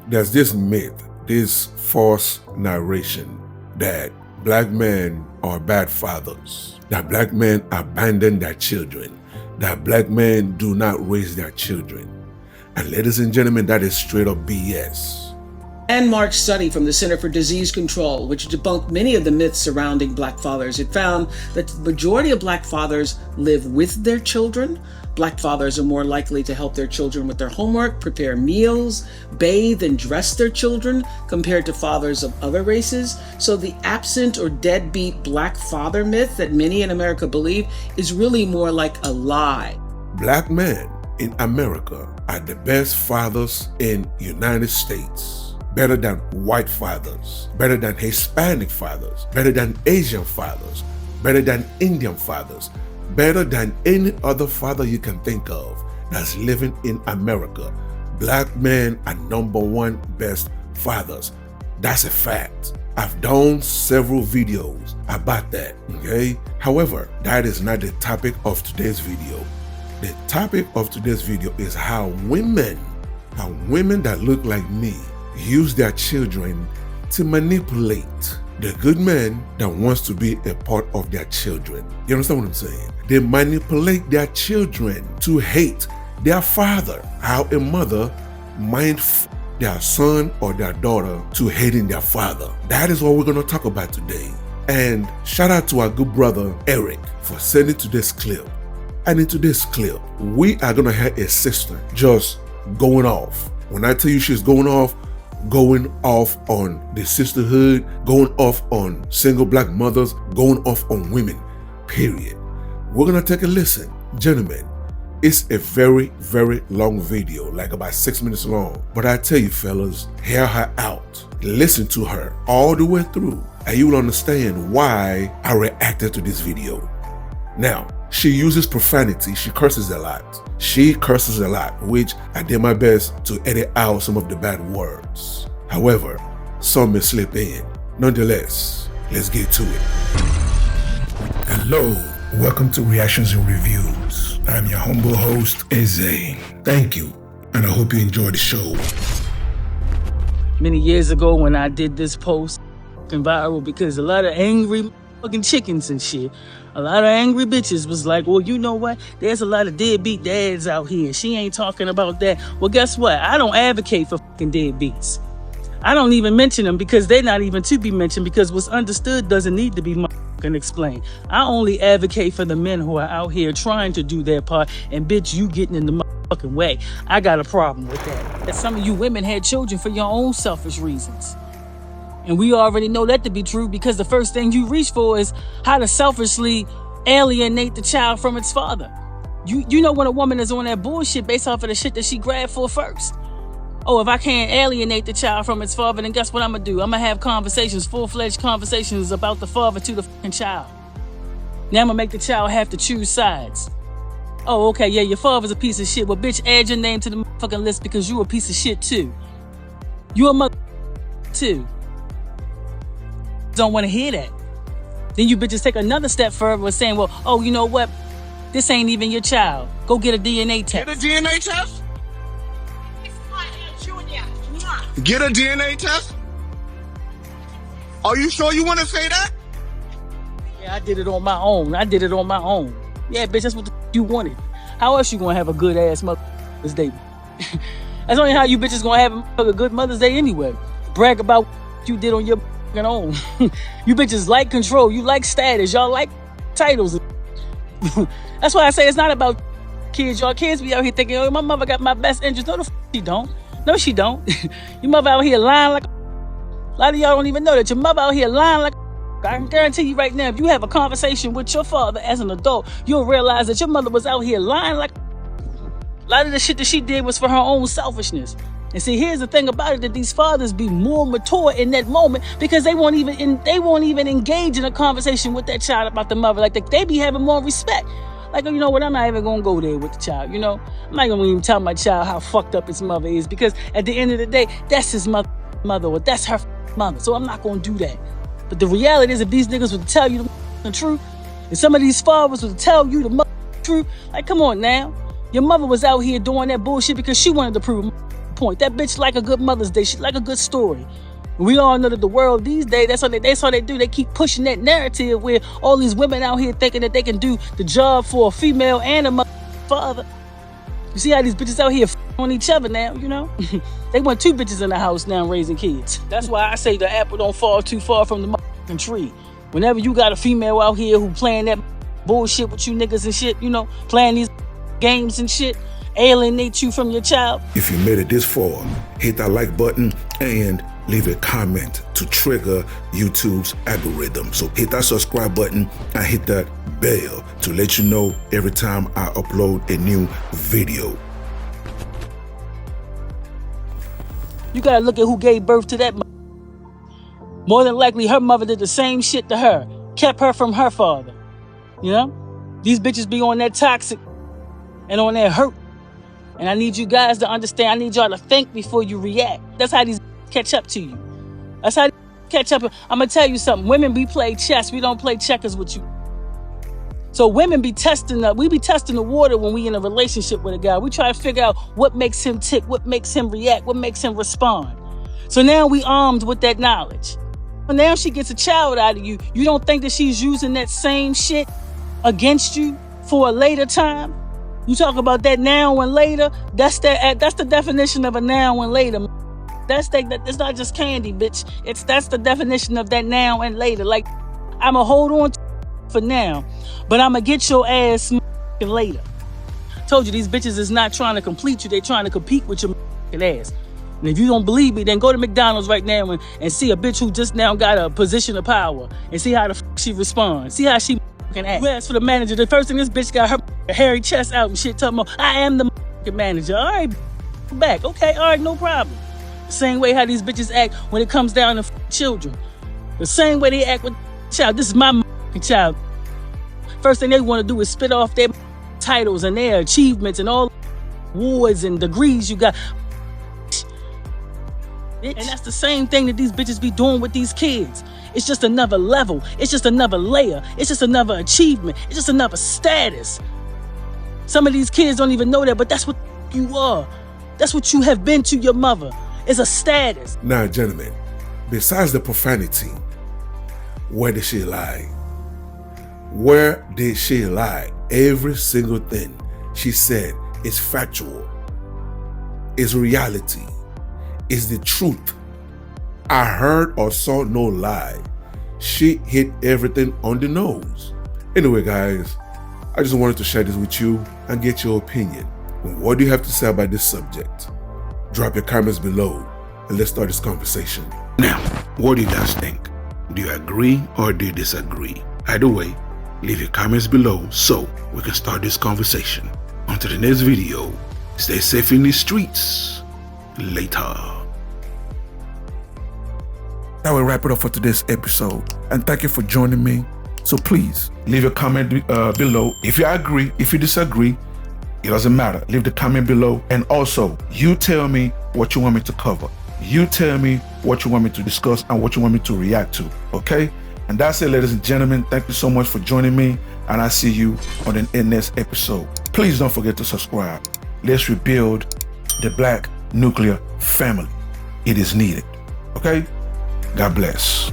there's this myth, this false narration that black men are bad fathers, that black men abandon their children, that black men do not raise their children. And ladies and gentlemen, that is straight up BS. Landmark study from the Center for Disease Control, which debunked many of the myths surrounding black fathers. It found that the majority of black fathers live with their children. Black fathers are more likely to help their children with their homework, prepare meals, bathe and dress their children compared to fathers of other races. So the absent or deadbeat black father myth that many in America believe is really more like a lie. Black men in America are the best fathers in the United States. Better than white fathers, better than Hispanic fathers, better than Asian fathers, better than Indian fathers, better than any other father you can think of that's living in America. Black men are #1 best fathers. That's a fact. I've done several videos about that, okay? However, that is not the topic of today's video. The topic of today's video is how women that look like me use their children to manipulate the good man that wants to be a part of their children. You understand what I'm saying? They manipulate their children to hate their father. How a mother might their son or their daughter to hating their father. That is what we're going to talk about today. And shout out to our good brother Eric for sending to this clip. And in today's clip, we are going to hear a sister just going off. When I tell you she's going off on the sisterhood, going off on single black mothers, going off on women, period. We're gonna take a listen. Gentlemen, it's a very, very long video, like about 6 minutes long. But I tell you fellas, hear her out. Listen to her all the way through, and you will understand why I reacted to this video. Now, she uses profanity, she curses a lot. Which I did my best to edit out some of the bad words. However, some may slip in. Nonetheless, let's get to it. Hello, welcome to Reactions and Reviews. I'm your humble host, Eze. Thank you, and I hope you enjoy the show. Many years ago when I did this post, viral because a lot of angry fucking chickens and shit. A lot of angry bitches was like, well, you know what? There's a lot of deadbeat dads out here. She ain't talking about that. Well, guess what? I don't advocate for fucking deadbeats. I don't even mention them because they're not even to be mentioned, because what's understood doesn't need to be motherfucking explained. I only advocate for the men who are out here trying to do their part, and bitch, you getting in the motherfucking way. I got a problem with that. That some of you women had children for your own selfish reasons. And we already know that to be true, because the first thing you reach for is how to selfishly alienate the child from its father. You know when a woman is on that bullshit based off of the shit that she grabbed for first. Oh, if I can't alienate the child from its father, then guess what I'm gonna do? I'm gonna have conversations, full-fledged conversations about the father to the fucking child. Now I'm gonna make the child have to choose sides. Oh, okay, yeah, your father's a piece of shit. Well, bitch, add your name to the fucking list because you a piece of shit too. You a mother too. Don't want to hear that. Then you bitches take another step further with saying, well, oh, you know what? This ain't even your child. Go get a DNA test. Get a DNA test? Get a DNA test? Are you sure you want to say that? Yeah, I did it on my own. Yeah, bitch, that's what you wanted. How else you gonna have a good ass Mother's Day? That's only how you bitches gonna have a good Mother's Day anyway. Brag about what you did on your own. You bitches like control. You like status. Y'all like titles. That's why I say it's not about kids. Y'all kids be out here thinking, oh, my mother got my best interest. No, the she don't. No, she don't. Your mother out here lying like a lot of y'all don't even know that your mother out here lying like I can guarantee you right now, if you have a conversation with your father as an adult, you'll realize that your mother was out here lying like a lot of the shit that she did was for her own selfishness. And see, here's the thing about it, that these fathers be more mature in that moment because they won't even engage in a conversation with that child about the mother. Like they be having more respect. Like, you know what, I'm not even gonna go there with the child, you know? I'm not gonna even tell my child how fucked up his mother is, because at the end of the day, that's his mother, or that's her mother. So I'm not gonna do that. But the reality is, if these niggas would tell you the truth, and some of these fathers would tell you the truth, like, come on now. Your mother was out here doing that bullshit because she wanted to prove a point. That bitch like a good Mother's Day. She like a good story. We all know that the world these days, that's all they do. They keep pushing that narrative where all these women out here thinking that they can do the job for a female and a father. You see how these bitches out here on each other now, you know? They want two bitches in the house now raising kids. That's why I say the apple don't fall too far from the tree. Whenever you got a female out here who playing that bullshit with you niggas and shit, you know, playing these games and shit, alienate you from your child. If you made it this far, hit that like button and leave a comment to trigger YouTube's algorithm. So hit that subscribe button and hit that bell to let you know every time I upload a new video. You gotta look at who gave birth to that. More than likely, her mother did the same shit to her, kept her from her father. You know? These bitches be on that toxic and on that hurt. And I need you guys to understand, I need y'all to think before you react. That's how these catch up to you. That's how they catch up. I'm gonna tell you something. Women, we play chess. We don't play checkers with you. So women be testing we be testing the water when we in a relationship with a guy. We try to figure out what makes him tick, what makes him react, what makes him respond. So now we armed with that knowledge. But now she gets a child out of you. You don't think that she's using that same shit against you for a later time? You talk about that now and later. That's the definition of a now and later. It's not just candy, bitch. That's the definition of that now and later. Like, I'ma hold on for now, but I'ma get your ass later. Told you these bitches is not trying to complete you. They trying to compete with your ass. And if you don't believe me, then go to McDonald's right now and see a bitch who just now got a position of power and see how the she responds. See how she act. You ask for the manager. The first thing this bitch got her hairy chest out and shit talking about, I am the manager. All right, back. Okay, all right, no problem. Same way how these bitches act when it comes down to children. The same way they act with child. This is my child. First thing they want to do is spit off their titles and their achievements and all awards and degrees you got. And that's the same thing that these bitches be doing with these kids. It's just another level. It's just another layer. It's just another achievement. It's just another status. Some of these kids don't even know that, but that's what you are. That's what you have been to your mother. It's a status. Now, gentlemen, besides the profanity, where did she lie? Where did she lie? Every single thing she said is factual, is reality, is the truth. I heard or saw no lie. She hit everything on the nose. Anyway, guys, I just wanted to share this with you and get your opinion. What do you have to say about this subject? Drop your comments below and let's start this conversation. Now, what do you guys think? Do you agree or do you disagree? Either way, leave your comments below so we can start this conversation. Until the next video, stay safe in the streets. Later. That will wrap it up for today's episode. And thank you for joining me. So please, leave a comment below. If you agree, if you disagree, it doesn't matter. Leave the comment below. And also, you tell me what you want me to cover. You tell me what you want me to discuss and what you want me to react to. Okay? And that's it, ladies and gentlemen. Thank you so much for joining me. And I'll see you on the next episode. Please don't forget to subscribe. Let's rebuild the Black nuclear family. It is needed. Okay? God bless.